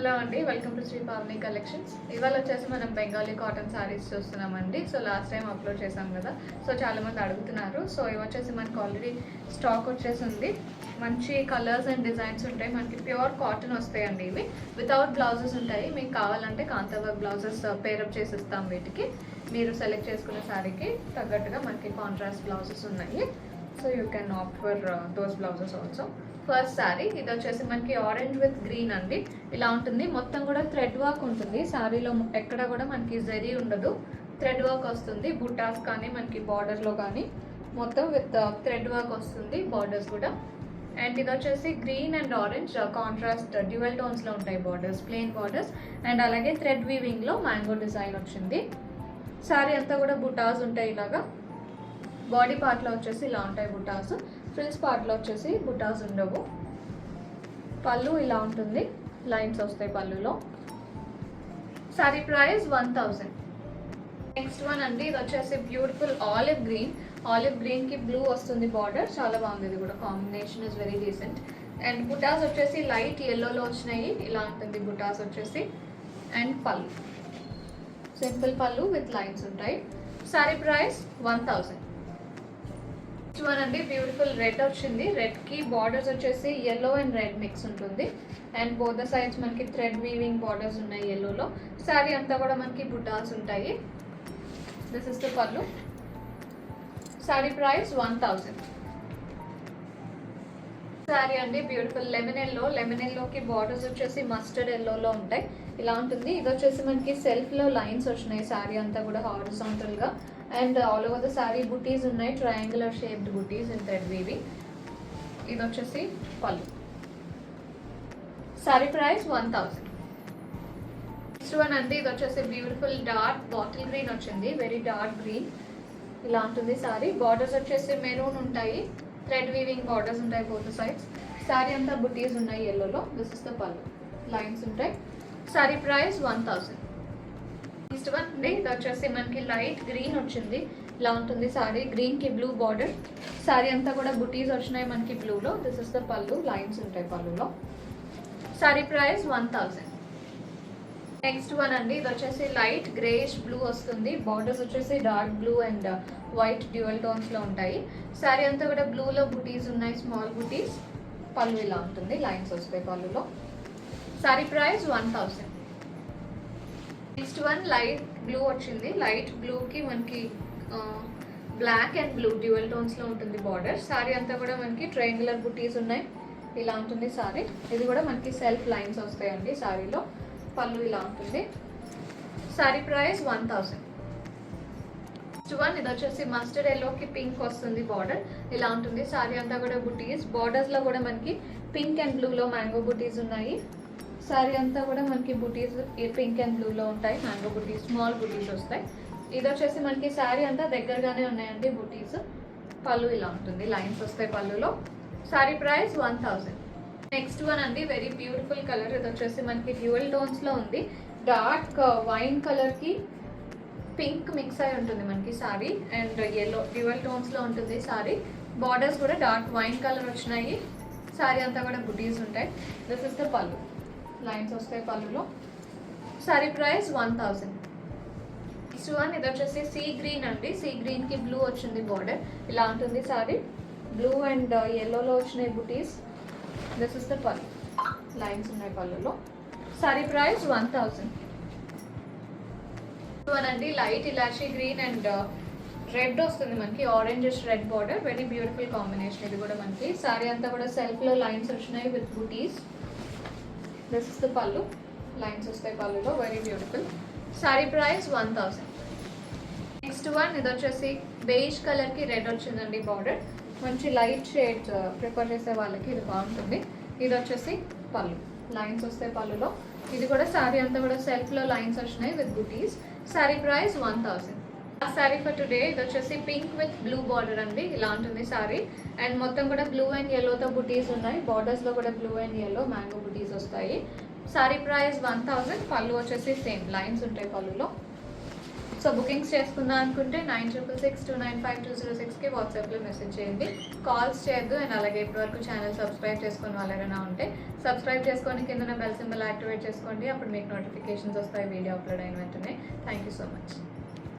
Hello అండి, welcome to Shri Pavani collections. ఇవాళ వచ్చేసి మనం బెంగాలీ కాటన్ శారీస్ చూస్తున్నామండి. సో లాస్ట్ టైం అప్లోడ్ చేసాం కదా, సో చాలామంది అడుగుతున్నారు. సో ఇవి వచ్చేసి మనకు ఆల్రెడీ స్టాక్ వచ్చేసి ఉంది. మంచి కలర్స్ అండ్ డిజైన్స్ ఉంటాయి. మనకి ప్యూర్ కాటన్ వస్తాయండి. ఇవి వితౌట్ బ్లౌజెస్ ఉంటాయి. మీకు కావాలంటే కాంతావర్క్ బ్లౌజెస్ పేరప్ చేసి ఇస్తాం. వీటికి మీరు సెలెక్ట్ చేసుకున్న శారీకి తగ్గట్టుగా మనకి కాంట్రాస్ట్ బ్లౌజెస్ ఉన్నాయి. So you can opt for those blouses also. First sari ఇది వచ్చేసి మనకి ఆరెంజ్ విత్ గ్రీన్ అండి. ఇలా ఉంటుంది. మొత్తం కూడా థ్రెడ్ వర్క్ ఉంటుంది. శారీలో ఎక్కడ కూడా మనకి జరీ ఉండదు, థ్రెడ్ వర్క్ వస్తుంది. బుటాస్ కానీ మనకి బార్డర్లో కానీ మొత్తం విత్ థ్రెడ్ వర్క్ వస్తుంది, బార్డర్స్ కూడా. అండ్ ఇది వచ్చేసి green and orange contrast dual టోన్స్లో ఉంటాయి బార్డర్స్, ప్లెయిన్ బార్డర్స్. అండ్ అలాగే థ్రెడ్ వీవింగ్లో మ్యాంగో డిజైన్ వచ్చింది. శారీ అంతా కూడా బుటాస్ ఉంటాయి. ఇలాగా బాడీ పార్ట్లో వచ్చేసి ఇలా ఉంటాయి బుటాస్, ఫ్రిల్స్ పార్ట్లో వచ్చేసి బుటాస్ ఉండవు. పళ్ళు ఇలా ఉంటుంది, లైన్స్ వస్తాయి పళ్ళులో. Sorry price 1000. నెక్స్ట్ వన్ అండి, ఇది వచ్చేసి బ్యూటిఫుల్ ఆలివ్ గ్రీన్. ఆలివ్ గ్రీన్కి బ్లూ వస్తుంది బార్డర్, చాలా బాగుంది. ఇది కూడా combination is very decent. And బుటాస్ వచ్చేసి లైట్ ఎల్లోలో వచ్చినాయి. ఇలా ఉంటుంది బుటాస్ వచ్చేసి. అండ్ పళ్ళు సింపుల్ పళ్ళు విత్ లైన్స్ ఉంటాయి. Sorry price 1000. నెక్స్ట్ వన్ అండి, బ్యూటిఫుల్ రెడ్ వచ్చింది. రెడ్కి బార్డర్స్ వచ్చేసి ఎల్లో అండ్ రెడ్ మిక్స్ ఉంటుంది. అండ్ బోత్ ద సైడ్స్ మనకి థ్రెడ్ వీవింగ్ బార్డర్స్ ఉన్నాయి ఎల్లోలో. శారీ అంతా కూడా మనకి బుటాస్ ఉంటాయి. దిస్ ఇస్ ద పళ్ళు. శారీ ప్రైస్ 1000. శారీ అండి బ్యూటిఫుల్ లెమన్ ఎల్లో. లెమన్ ఎల్లోకి బార్డర్స్ వచ్చేసి మస్టర్డ్ ఎల్లోలో ఉంటాయి. ఇలా ఉంటుంది. ఇది వచ్చేసి మనకి సెల్ఫ్లో లైన్స్ వచ్చినాయి శారీ అంతా కూడా హారిజాంటల్గా. And all over the sari బుటీస్ ఉన్నాయి, ట్రయాంగులర్ షేప్డ్ బుటీస్ ఇన్ థ్రెడ్ వీవింగ్. ఇది వచ్చేసి పళ్ళు. శారీ ప్రైస్ 1000. నెక్స్ట్ వన్ అండి, ఇది వచ్చేసి బ్యూటిఫుల్ డార్క్ బాటిల్ గ్రీన్ వచ్చింది, వెరీ డార్క్ గ్రీన్. ఇలా ఉంటుంది శారీ. బార్డర్స్ వచ్చేసి మెరూన్ ఉంటాయి, థ్రెడ్ వీవింగ్ బార్డర్స్ ఉంటాయి బోత్ సైడ్స్. శారీ అంతా బుటీస్ ఉన్నాయి ఎల్లోలో. దిస్ ఇస్ ద పళ్ళు, లైన్స్ ఉంటాయి. శారీ ప్రైస్ 1000. నెక్స్ట్ వన్ అండి, ఇది వచ్చేసి మనకి లైట్ గ్రీన్ వచ్చింది. ఇలా ఉంటుంది శారీ, గ్రీన్కి బ్లూ బార్డర్. శారీ అంతా కూడా బుటీస్ వచ్చినాయి మనకి బ్లూలో. దిస్ ఇస్ ద పళ్ళు, లైన్స్ ఉంటాయి పళ్ళులో. శారీ ప్రైస్ 1000. నెక్స్ట్ వన్ అండి, ఇది వచ్చేసి లైట్ గ్రేష్ బ్లూ వస్తుంది. బార్డర్స్ వచ్చేసి dark blue and white dual టోన్స్లో ఉంటాయి. శారీ అంతా కూడా బ్లూలో బుటీస్ ఉన్నాయి, స్మాల్ బుటీస్. పళ్ళు ఇలా ఉంటుంది, లైన్స్ వస్తాయి పళ్ళులో. Sari price 1000. Next one light blue వచ్చింది. లైట్ బ్లూకి మనకి బ్లాక్ అండ్ బ్లూ డ్యూయల్ టోన్స్లో ఉంటుంది బార్డర్. శారీ అంతా కూడా మనకి ట్రయాంగులర్ బుటీస్ ఉన్నాయి. ఇలా ఉంటుంది శారీ. ఇది కూడా మనకి సెల్ఫ్ లైన్స్ వస్తాయండి శారీలో. పళ్ళు ఇలా ఉంటుంది. శారీ ప్రైస్ 1000. నెక్స్ట్ వన్ ఇది వచ్చేసి మస్టర్డ్ ఎల్లోకి పింక్ వస్తుంది బార్డర్. ఇలా ఉంటుంది. శారీ అంతా కూడా బుటీస్. బార్డర్స్లో కూడా మనకి పింక్ అండ్ బ్లూలో మ్యాంగో బుటీస్ ఉన్నాయి. శారీ అంతా కూడా మనకి బుటీస్ పింక్ అండ్ బ్లూలో ఉంటాయి, మ్యాంగో బుటీస్, స్మాల్ బుటీస్ వస్తాయి. ఇది వచ్చేసి మనకి శారీ అంతా దగ్గరగానే ఉన్నాయండి బుటీస్. పళ్ళు ఇలా ఉంటుంది, లైన్స్ వస్తాయి పళ్ళులో. శారీ ప్రైస్ 1000. నెక్స్ట్ వన్ అండి, వెరీ బ్యూటిఫుల్ కలర్. ఇది వచ్చేసి మనకి డ్యూయల్ టోన్స్లో ఉంది. డార్క్ వైన్ కలర్కి పింక్ మిక్స్ అయి ఉంటుంది మనకి శారీ. అండ్ ఎల్లో డ్యూయల్ టోన్స్లో ఉంటుంది శారీ. బార్డర్స్ కూడా డార్క్ వైన్ కలర్ వచ్చినాయి. శారీ అంతా కూడా బుటీస్ ఉంటాయి. దిస్ ఇస్ ద పళ్ళు, లైన్స్ వస్తాయి పళ్ళులో. శారీ ప్రైస్ 1000. నెక్స్ట్ వన్ ఇది వచ్చేసి సీ గ్రీన్ అండి. సీ గ్రీన్కి బ్లూ వచ్చింది బార్డర్. ఇలా ఉంటుంది శారీ. బ్లూ అండ్ ఎల్లోలో వచ్చినాయి బుటీస్. దిస్ ఇస్ ద పళ్ళు, లైన్స్ ఉన్నాయి పళ్ళులో. శారీ ప్రైస్ 1000. వన్ అండి, light elaichi green and red వస్తుంది మనకి, orange red border. Very beautiful combination. ఇది కూడా మనకి శారీ అంతా కూడా సెల్ఫ్లో లైన్స్ వచ్చినాయి with buttis. This is the పళ్ళు, లైన్స్ వస్తాయి పళ్ళులో. Very beautiful. Sari price 1000. Next one ఇది వచ్చేసి బేజ్ కలర్కి రెడ్ వచ్చిందండి బార్డర్. మంచి లైట్ షేడ్స్ ప్రిఫర్ చేసే వాళ్ళకి ఇది బాగుంటుంది. ఇది వచ్చేసి పళ్ళు, లైన్స్ వస్తాయి పళ్ళులో. ఇది కూడా శారీ అంతా కూడా సెల్ఫ్లో లైన్స్ వచ్చినాయి విత్ బుటీస్. శారీ ప్రైస్ 1000. ఆ శారీ ఫర్ టుడే ఇది వచ్చేసి పింక్ విత్ బ్లూ బార్డర్ అండి. ఇలా ఉంటుంది శారీ. అండ్ మొత్తం కూడా బ్లూ అండ్ ఎల్లోతో బుటీస్ ఉన్నాయి. బార్డర్స్లో కూడా బ్లూ అండ్ ఎల్లో మ్యాంగో బుటీస్ వస్తాయి. శారీ ప్రైస్ 1000. పళ్ళు వచ్చేసి సేమ్ లైన్స్ ఉంటాయి పళ్ళులో. సో బుకింగ్స్ చేసుకుందాం అనుకుంటే 9666295206కి వాట్సాప్లో మెసేజ్ చేయండి. కాల్స్ చేయొద్దు. అండ్ అలాగే ఇప్పటివరకు ఛానల్ సబ్స్క్రైబ్ చేసుకుని వాళ్ళు ఎవరైనా ఉంటే సబ్స్క్రైబ్ చేసుకొని కింద బెల్ సింబల్ యాక్టివేట్ చేసుకోండి. అప్పుడు మీకు నోటిఫికేషన్స్ వస్తాయి వీడియో అప్లోడ్ అయిన వెంటనే. Thank you so much.